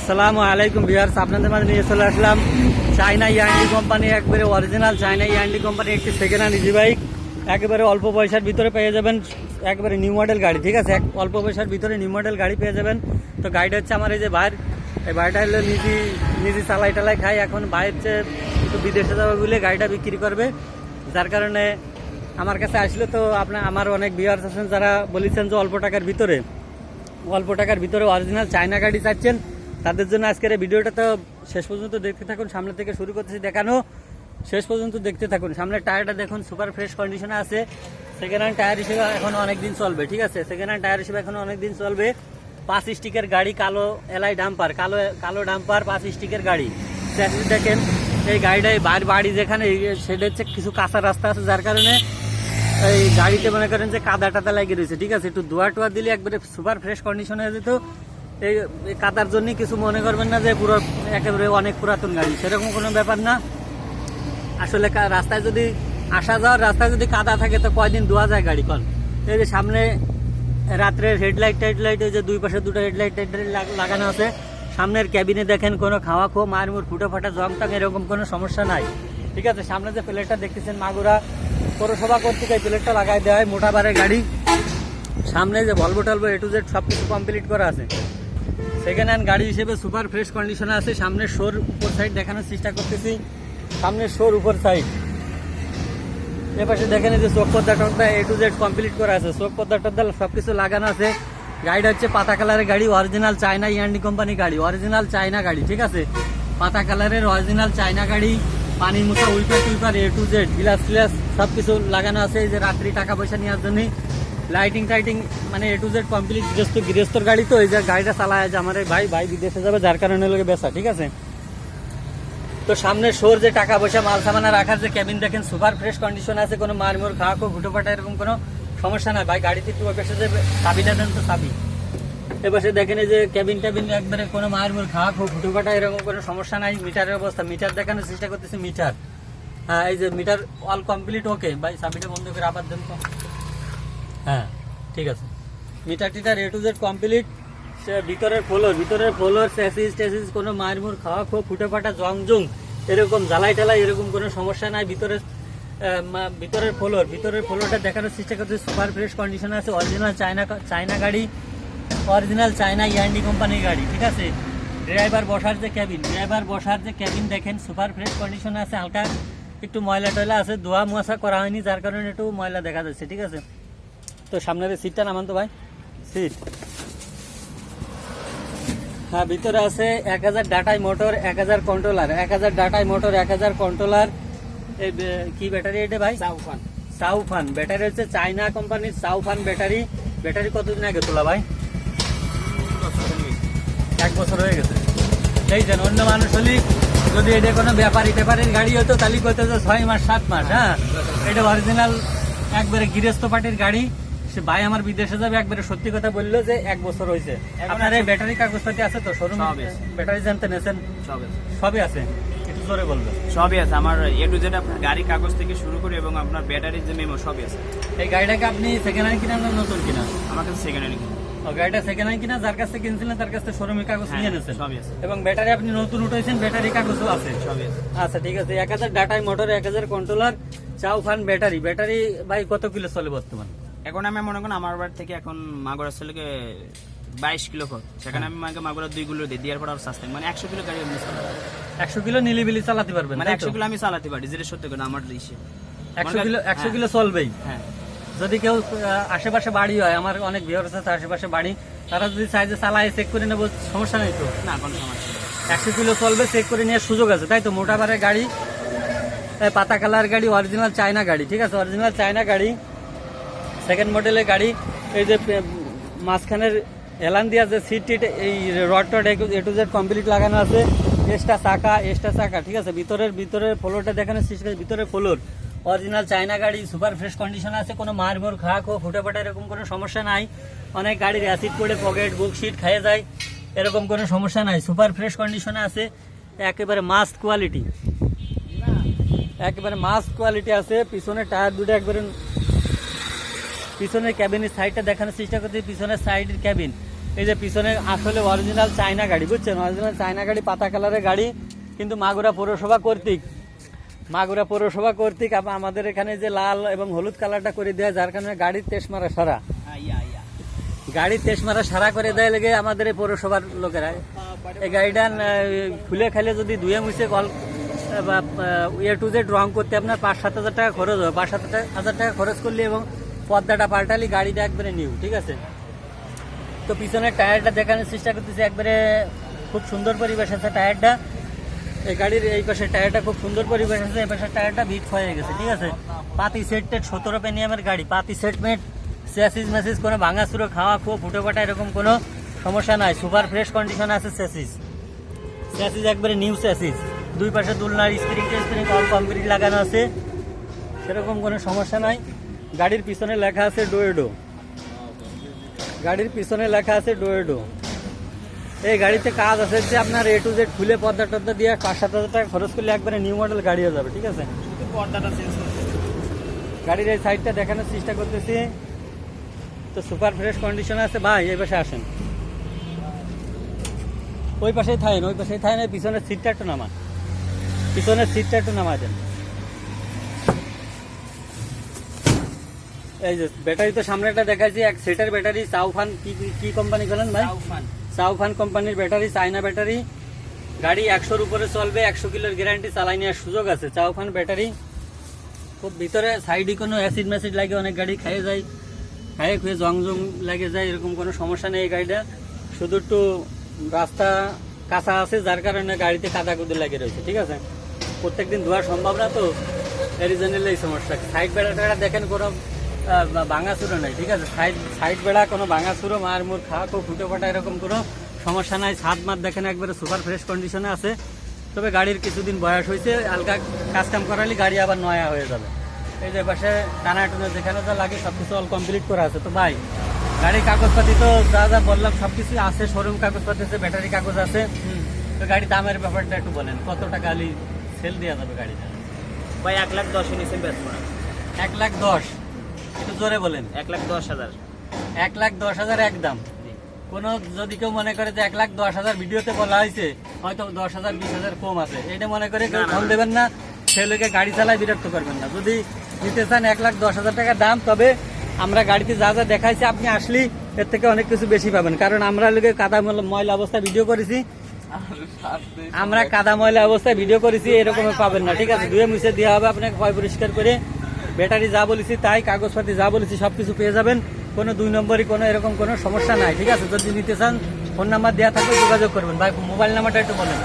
আসসালামু আলাইকুম ভিউয়ার্স, আপনাদের মাঝে নিয়ে চলে আসলাম চায়না ইয়ান্ডি কোম্পানি, একবারে অরিজিনাল চায়না ইয়ান্ডি কোম্পানি একটি সেকেন্ড হ্যান্ড ইজি বাইক। একেবারে অল্প পয়সার ভিতরে পেয়ে যাবেন, একবারে নিউ মডেল গাড়ি। ঠিক আছে, অল্প পয়সার ভিতরে নিউ মডেল গাড়ি পেয়ে যাবেন। তো গাড়িটা হচ্ছে আমার এই যে ভাইয়ের, এই ভাইটা হলো নিজে চালাই টালাই খাই। এখন ভাইয়ের চেয়ে একটু বিদেশে যাবে বলে গাড়িটা বিক্রি করবে, যার কারণে আমার কাছে আসলে। তো আমার অনেক ভিউয়ার্স আছেন যারা বলেছেন যে অল্প টাকার ভিতরে অরিজিনাল চায়না গাড়ি চাচ্ছেন, তাদের জন্য আজকের এই ভিডিওটা তো শেষ পর্যন্ত দেখতে থাকুন। সামনে থেকে শুরু করতেছি দেখানো, শেষ পর্যন্ত দেখতে থাকুন। সামনের টায়ারটা দেখুন, সুপার ফ্রেশ কন্ডিশনে আছে। সেকেন্ড হ্যান্ড টায়ার হিসেবে এখন অনেক দিন চলবে। ঠিক আছে, সেকেন্ড হ্যান্ড টায়ার হিসেবে এখন অনেক দিন চলবে। 5 স্টিকের গাড়ি, কালো এলাই ডাম্পার, কালো ডাম্পার, 5 স্টিকের গাড়ি। দেখেন এই গাড়িটাই বাড়ি যেখানে, সেটা হচ্ছে কিছু কাঁচা রাস্তা আছে, যার কারণে এই গাড়িতে মনে করেন যে কাদা টাদা লাগিয়ে রয়েছে। ঠিক আছে, একটু ধোয়া টোয়া দিলে একবারে সুপার ফ্রেশ কন্ডিশনে হয়ে যেত। এই কাদার জন্য কিছু মনে করবেন না যে পুরো একেবারে অনেক পুরাতন গাড়ি, সেরকম কোনো ব্যাপার না। আসলে রাস্তায় যদি আসা যাওয়ার রাস্তায় যদি কাদা থাকে তো কয়দিন ধোয়া যায় গাড়ি। কল এই যে সামনে রাত্রের হেডলাইট, ওই যে দুই পাশে দুটো হেডলাইট লাগানো আছে। সামনের ক্যাবিনে দেখেন কোনো খাওয়া মারমুর ফুটো ফাটা জং টং এরকম কোনো সমস্যা নাই। ঠিক আছে, সামনে যে প্লেটটা দেখতেছেন মাগুরা পৌরসভা কর্তৃক এই প্লেটটা লাগাই দেওয়া হয়, মোটা বারের গাড়ি। সামনে যে ভলভো টলভো এ টু জেড সব কিছু কমপ্লিট করা আছে। সেকেন্ড হ্যান্ড গাড়ি হিসেবে সুপার ফ্রেশ কন্ডিশনে আছে। সামনে শোর উপর সাইড দেখানোর চেষ্টা করতেছি, সামনে শোর উপর সাইড। এপাশে দেখেন যে চোখ পর্দা টর্দা এ টু জেড কমপ্লিট করা আছে, চোখ পর্দা টর্দা সব কিছু লাগানো আছে। গাড়িটা হচ্ছে পাতা কালারের গাড়ি, অরিজিনাল চায়না ইয়ান্ডি কোম্পানি গাড়ি, অরিজিনাল চায়না গাড়ি। ঠিক আছে, পাতা কালারের অরিজিনাল চায়না গাড়ি, পানি মুখা wiper টুইপার A to Z, glass flush সব কিছু লাগানো আছে। এই যে রাত্রি টাকা পয়সা নেওয়ার জন্য লাইটিং টাইটিং মানে এ টু জেড কমপ্লিট। গৃহস্থর গাড়ি তো, এই যে গাড়িটা চালায় যে আমার ভাই বিদেশে যাবে, যার কারণে লোকে বেচা। ঠিক আছে, তো সামনে শোর যে টাকা পয়সা মাল সামানা রাখার যে ক্যাবিন দেখেন সুপার ফ্রেশ কন্ডিশন আছে, কোনো মারমোর খাওয়া ঘুটো ফাটা এরকম কোনো সমস্যা নাই। ভাই গাড়িতে একটু পাশে যে চাবিটা দেন তো চাবি, এপাশে দেখেন এই যে ক্যাবিন একবারে কোনো মারমোর খাওয়া ঘুটো ফাটা এরকম কোনো সমস্যা নাই। মিটারের অবস্থা, মিটার দেখানোর চেষ্টা করতেছি। মিটার, হ্যাঁ এই যে মিটার অল কমপ্লিট। ওকে ভাই চাবিটা বন্ধ করে আবার দেন তো। হ্যাঁ ঠিক আছে, metre টিটার A to Z complete. ভিতরের ফ্লোর চ্যাসিস কোনো মারমুর খাওয়া ফুটে ফাটা জং এরকম জ্বালাই টালাই এরকম কোনো সমস্যা নাই। ভিতরের ফ্লোরটা দেখানোর চেষ্টা করছে, সুপার ফ্রেশ কন্ডিশনে আছে। অরিজিনাল চায়না গাড়ি, অরিজিনাল চায়না ইয়ান্ডি কোম্পানির গাড়ি। ঠিক আছে, ড্রাইভার বসার যে ক্যাবিন দেখেন সুপার ফ্রেশ কন্ডিশনে আছে। হালকা একটু ময়লা টয়লা আছে, ধোয়া মোছা করা হয়নি, যার কারণে একটু ময়লা দেখা যাচ্ছে। ঠিক আছে, তো সামনের সিটটা নামান তো ভাই, সিট। হ্যাঁ, ভিতরে আছে 1000 ডাটাই মোটর, 1000 কন্ট্রোলার, 1000 ডাটাই মোটর, 1000 কন্ট্রোলার। এই কি ব্যাটারি এটা ভাই? সাউফান ব্যাটারি হচ্ছে চায়না কোম্পানির সাউফান ব্যাটারি। ব্যাটারি কতদিন আগে তোলা ভাই? 1 বছর হয়ে গেছে। এই যেন অন্য মানুষ হলে যদি এটা কোনো ব্যাপারীর গাড়ি হতো তাহলে কত 6 মাস 7 মাস। হ্যাঁ, এটা অরিজিনাল একবারে গৃহস্থ পার্টির গাড়ি। সে ভাই আমার বিদেশে যাবে, একবারে সত্যি কথা বললো যে 1 বছর হয়েছে। আপনার এই ব্যাটারি কাগজপাতি আছে তো? শোরুম ব্যাটারি জানতে নেছেন? সবই আছে, একটু জোরে বলবেন। সবই আছে আমার এ টু জেড, আপনার গাড়ি কাগজ থেকে শুরু করে এবং আপনার ব্যাটারির যে মেমো সবই আছে। এই গাড়িটাকে আপনি সেকেন্ড হ্যান্ড কিনা না নতুন কিনা? আমার কাছে সেকেন্ড হ্যান্ড কিনা। গাড়িটা সেকেন্ড হ্যান্ড কিনা, যার কাছ থেকে কিনছিলেন তার কাছ থেকে শোরুমের কাগজ নিয়ে নিয়েছেন? সবই আছে। এবং ব্যাটারি আপনি নতুন উঠেছেন, ব্যাটারি কাগজও আছে? সবই আছে। আচ্ছা ঠিক আছে, 1000 ডাটাই মোটর, 1000 কন্ট্রোলার, চাউফান ব্যাটারি। ব্যাটারি ভাই কত কিলো চলে বর্তমান? এখন আমি মনে করেন আমার বাড়ি থেকে এখন মাগুরা চলে 22 কিলো পথ, সেখানে আমি মাগুরা 2 কিলো দিই, দেওয়ার পর আর সাস্তে মানে 100 কিলো গাড়ি আমি চালাতে, 100 কিলো নিলিবিলি চালাতে পারবেন? মানে 100 কিলো আমি চালাতে পারি, যেটা সত্যি কথা আমার ইসে 100 কিলো চলবেই। হ্যাঁ, যদি কেউ আশেপাশে বাড়ি হয়, আমার অনেক ভিউয়ার্স আছে আশেপাশে বাড়ি, তারা যদি চাই যে চালায় চেক করে নেবো, সমস্যা নেই তো? না, কোনো সমস্যা নেই। 100 কিলো চলবে, চেক করে নেওয়ার সুযোগ আছে, তাই তো? মোটা বারের গাড়ি, পাতা কালার গাড়ি, অরিজিনাল চায়না গাড়ি। ঠিক আছে, অরিজিনাল চায়না গাড়ি, সেকেন্ড মডেলের গাড়ি। এই যে মাঝখানের এলান দিয়া যে সিট টিট, এই rod Todd A to Z complete লাগানো আছে। এক্সট্রা চাকা। ঠিক আছে, ভিতরের ফ্লোরটা দেখানোর চেষ্টা করে। ভিতরের ফ্লোর অরিজিনাল চায়না গাড়ি, সুপার ফ্রেশ কন্ডিশন আছে, কোনো মারমোর খাওয়া ফুটে ফাটা এরকম কোনো সমস্যা নাই। অনেক গাড়ির অ্যাসিড পড়ে পকেট বুক সিট খেয়ে যায়, এরকম কোনো সমস্যা নাই। সুপার ফ্রেশ কন্ডিশনে আছে, একেবারে মাস্ট কোয়ালিটি আছে। পিছনের টায়ার দুটো একবারে, পিছনের ক্যাবিনের সাইডটা দেখানোর চেষ্টা করছি। পিছনের সাইডের ক্যাবিন এই যে পিছনে আসলে অরিজিনাল চায়না গাড়ি, বুঝছেন, অরিজিনাল চায়না গাড়ি, পাতা কালারের গাড়ি, কিন্তু মাগুরা পৌরসভা কর্তৃক আমাদের এখানে যে লাল এবং হলুদ কালারটা করে দেয়, যার কারণে গাড়ির তেজ মারা সারা, গাড়ির তেজ মারা সারা করে দেয় লেগে আমাদের এই পৌরসভার লোকেরা। এই গাড়িটা খুলে খেলে যদি ধুয়ে মুছে কল বা এ টু জেড রং করতে আপনার 5-7 হাজার টাকা খরচ হবে। 5-7 হাজার টাকা খরচ করলে এবং পর্দাটা পাল্টালি গাড়িটা একবারে নিউ, ঠিক আছে। তো পিছনের টায়ারটা দেখানোর চেষ্টা করতেছি, একবারে খুব সুন্দর পরিবেশ আছে টায়ারটা। এই গাড়ির এই পাশের টায়ারটা খুব সুন্দর পরিবেশ আছে, এই পাশের টায়ারটা বিট হয়ে গেছে, ঠিক আছে। পাতি সেটটেড 17 পেনিয়ামের গাড়ি, পাতি সেটমেন্ট, চ্যাসিস ম্যাসিস কোনো ভাঙাচুরো খাওয়া খুব ফুটো ফাটা এরকম কোনো সমস্যা নাই, সুপার ফ্রেশ কন্ডিশন আছে চ্যাসিস একবারে নিউ চ্যাসিস। দুই পাশে দুলনার স্প্রিং অল কমপ্লিট লাগানো আছে, সেরকম কোনো সমস্যা নাই। গাড়ির পিছনে লেখা আছে ডোয়েডো, এই গাড়িতে কাজ আছে যে আপনার এ টু জেড খুলে পর্দা টর্দা দিয়ে 5-7 হাজার টাকা খরচ করলে একবারে নিউ মডেল গাড়ি হয়ে যাবে, ঠিক আছে। পর্দাটা চেঞ্জ করতে গাড়ির এই সাইডটা দেখানোর চেষ্টা করতেছি, তো সুপার ফ্রেশ কন্ডিশন আছে। ভাই এই পাশে আসেন, ওই পাশেই থাকেন, পিছনের সিটটা একটু নামা দেন। এই যে ব্যাটারি তো সামনে একটা দেখাচ্ছি, এক সেটের ব্যাটারি, চাউফান কি কোম্পানি বলেন ভাই? চাউফান কোম্পানির ব্যাটারি, চায়না ব্যাটারি। গাড়ি 100-র উপরে চলবে, 100 কিলোর গ্যারান্টি, চালাই নেওয়ার সুযোগ আছে। চাউফান ব্যাটারি, খুব ভিতরে সাইডে কোনো অ্যাসিড ম্যাসিড লাগে, অনেক গাড়ি খেয়ে খুয়ে জং লাগে যায়, এরকম কোনো সমস্যা নেই। এই গাড়িটা শুধু একটু রাস্তা কাঁচা আছে, যার কারণে গাড়িতে কাদা কুদে লাগে রয়েছে, ঠিক আছে। প্রত্যেকদিন ধোয়া সম্ভব না, তো এর জন্য এই সমস্যা। সাইড বেড়াটা দেখেন কোনো ভাঙাচুরো নাই, ঠিক আছে। সাইড বেড়া কোনো ভাঙাচুরো মার মুর খাওয়া খুব ফুটো ফাটা এরকম কোনো সমস্যা নাই। ছাদ মাত দেখেন একবারে সুপার ফ্রেশ কন্ডিশনে আছে। তবে গাড়ির কিছুদিন বয়স হয়েছে, হালকা কাজ কাম করালে গাড়ি আবার নয়া হয়ে যাবে। এই যে পাশে টানা টুনা যেখানে যা লাগে সবকিছু অল কমপ্লিট করা আছে। তো ভাই গাড়ির কাগজপাতি তো যা বললাম সবকিছু আছে, শোরুম কাগজপাতি আছে, ব্যাটারি কাগজ আছে। তো গাড়ির দামের ব্যাপারটা একটু বলেন, কত টাকা আলি সেল দেওয়া যাবে গাড়িটা? ভাই 1,10,000 নিচে বেচবো না। 1,10,000 একটু জোরে বলেন। 1,10,000 1,10,000 একদম। কোনো যদি কেউ মনে করে যে 1,10,000 ভিডিওতে বলা হয়েছে, হয়তো 10,000 20,000 কম আছে, এটা মনে করে কেউ ফোন দেবেন না, সে লোকে গাড়ি চালায় বিরক্ত করবেন না। যদি নিতে চান 1,10,000 টাকা দাম, তবে আমরা গাড়িতে যা দেখাইছি আপনি আসলেই এর থেকে অনেক কিছু বেশি পাবেন। কারণ আমরা লোকে কাদা ময়লা অবস্থায় ভিডিও করেছি, এরকম পাবেন না, ঠিক আছে। ধুয়ে মুছে দেওয়া হবে আপনাকে, পয় পরিষ্কার করে। ব্যাটারি যা বলেছি তাই, কাগজপাতি যা বলেছি সবকিছু পেয়ে যাবেন, কোনো 2 নম্বরই কোনো এরকম কোনো সমস্যা নাই, ঠিক আছে। যদি নিতে চান ফোন নাম্বার দেওয়া থাকলে যোগাযোগ করবেন। ভাই মোবাইল নাম্বারটা একটু বলেন।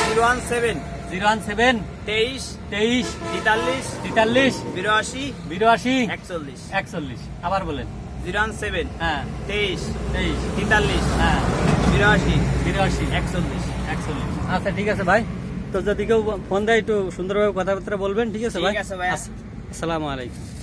017 017 23 23 43 43 82 82 41 41। আবার বলেন। 017 হ্যাঁ 23 23 43 হ্যাঁ 82 82 41। 41। আচ্ছা ঠিক আছে ভাই, তো যদি কেউ ফোন দেয় একটু সুন্দরভাবে কথাবার্তা বলবেন, ঠিক আছে ভাই? ঠিক আছে ভাই। আসসালামু আলাইকুম।